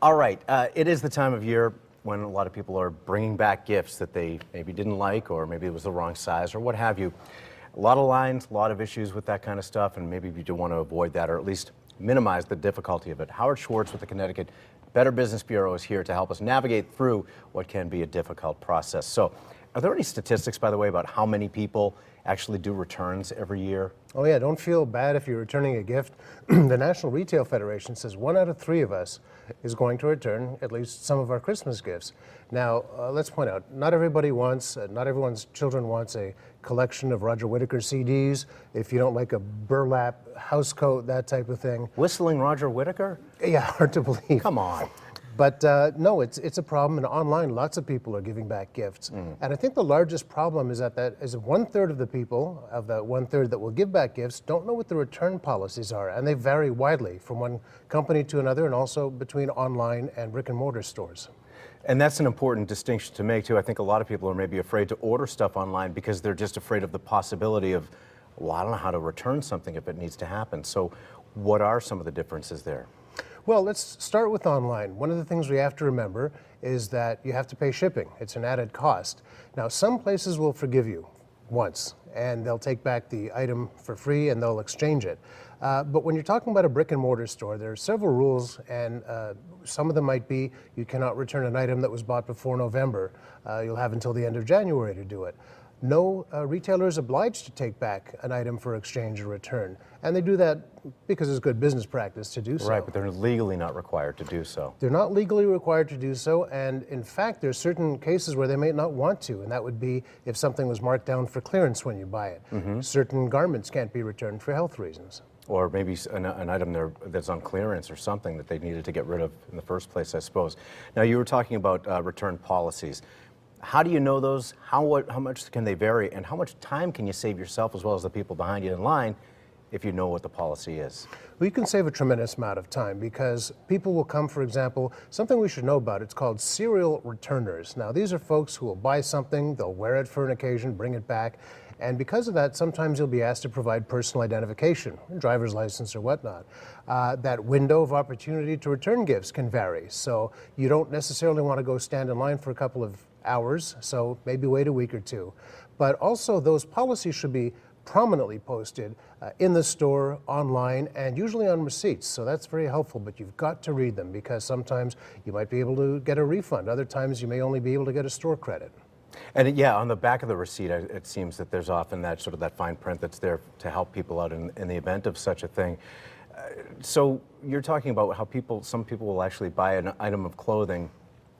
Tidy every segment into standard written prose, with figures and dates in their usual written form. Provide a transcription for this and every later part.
All right, it is the time of year when a lot of people are bringing back gifts that they maybe didn't like, or maybe it was the wrong size, or what have you. A lot of lines, a lot of issues with that kind of stuff, and maybe you do want to avoid that, or at least minimize the difficulty of it. Howard Schwartz with the Connecticut Better Business Bureau is here to help us navigate through what can be a difficult process. So, are there any statistics, by the way, about how many people actually do returns every year? Oh yeah, don't feel bad if you're returning a gift. The National Retail Federation says 1 out of 3 of us is going to return at least some of our Christmas gifts. Now, let's point out, not everyone's children wants a collection of Roger Whittaker CDs. If you don't like a burlap house coat, that type of thing. Whistling Roger Whittaker? Yeah, hard to believe. Come on. But no, it's a problem, and online lots of people are giving back gifts. And I think the largest problem is that 1/3 of the people, of the 1/3 that will give back gifts, don't know what the return policies are, and they vary widely from one company to another, and also between online and brick and mortar stores. And that's an important distinction to make too. I think a lot of people are maybe afraid to order stuff online because they're just afraid of the possibility of, well, I don't know how to return something if it needs to happen. So what are some of the differences there? Well, let's start with online. One of the things we have to remember is that you have to pay shipping. It's an added cost. Now, some places will forgive you once, and they'll take back the item for free and they'll exchange it. But when you're talking about a brick and mortar store, there are several rules, and some of them might be you cannot return an item that was bought before November. You'll have until the end of January to do it. No retailer is obliged to take back an item for exchange or return. And they do that because it's good business practice to do so. Right, but they're legally not required to do so. They're not legally required to do so, and in fact, there's certain cases where they may not want to, and that would be if something was marked down for clearance when you buy it. Certain garments can't be returned for health reasons. Or maybe an item there that's on clearance or something that they needed to get rid of in the first place, I suppose. Now, you were talking about return policies. How do you know those? How much can they vary? And how much time can you save yourself as well as the people behind you in line if you know what the policy is? Well, you can save a tremendous amount of time because people will come, for example, something we should know about, it's called serial returners. Now, these are folks who will buy something, they'll wear it for an occasion, bring it back, and because of that, sometimes you'll be asked to provide personal identification, a driver's license or whatnot. That window of opportunity to return gifts can vary, so you don't necessarily want to go stand in line for a couple of hours, so maybe wait a week or two. But also, those policies should be prominently posted in the store, online, and usually on receipts. So that's very helpful, but you've got to read them because sometimes you might be able to get a refund. Other times you may only be able to get a store credit. And yeah, on the back of the receipt, it seems that there's often that sort of that fine print that's there to help people out in the event of such a thing. So you're talking about how some people will actually buy an item of clothing,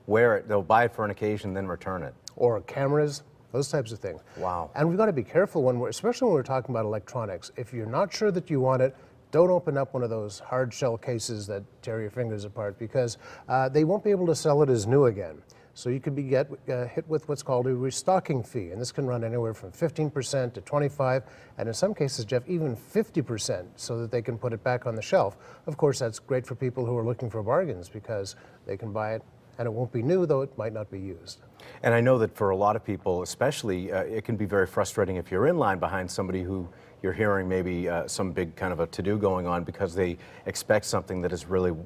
wear it, they'll buy it for an occasion, then return it. Or cameras, those types of things. Wow. And we've got to be careful especially when we're talking about electronics. If you're not sure that you want it, don't open up one of those hard shell cases that tear your fingers apart because they won't be able to sell it as new again. So you could be hit with what's called a restocking fee, and this can run anywhere from 15% to 25%, and in some cases, Jeff, even 50%, so that they can put it back on the shelf. Of course, that's great for people who are looking for bargains because they can buy it, and it won't be new, though it might not be used. And I know that for a lot of people, especially, it can be very frustrating if you're in line behind somebody who you're hearing maybe some big kind of a to-do going on because they expect something that is really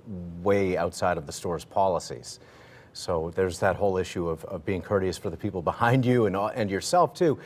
way outside of the store's policies. So there's that whole issue of being courteous for the people behind you and yourself too.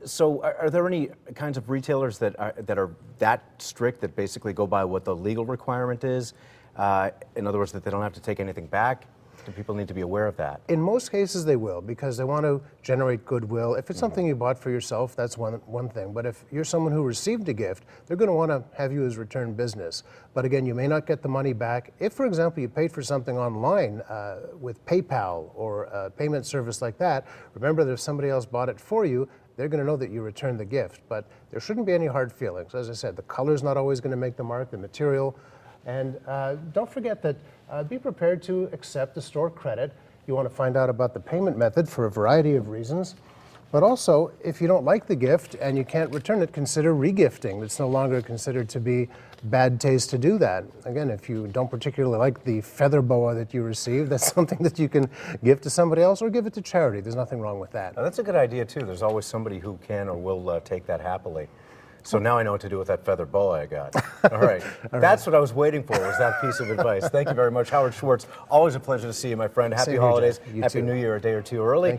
So are there any kinds of retailers that are that strict that basically go by what the legal requirement is? In other words, that they don't have to take anything back? Do people need to be aware of that? In most cases they will, because they want to generate goodwill. If it's something you bought for yourself, that's one thing. But if you're someone who received a gift, they're going to want to have you as return business. But again, you may not get the money back. If, for example, you paid for something online with PayPal or a payment service like that, remember that if somebody else bought it for you, they're going to know that you returned the gift. But there shouldn't be any hard feelings. As I said, the color's not always going to make the mark, the material. And don't forget that be prepared to accept the store credit. You want to find out about the payment method for a variety of reasons. But also, if you don't like the gift and you can't return it, consider regifting. It's no longer considered to be bad taste to do that. Again, if you don't particularly like the feather boa that you received, that's something that you can give to somebody else or give it to charity. There's nothing wrong with that. Now, that's a good idea, too. There's always somebody who can or will take that happily. So now I know what to do with that feather boa I got. All right. That's what I was waiting for, was that piece of advice. Thank you very much, Howard Schwartz. Always a pleasure to see you, my friend. Happy Same here, holidays. Jack. You Happy too. New Year a day or two early.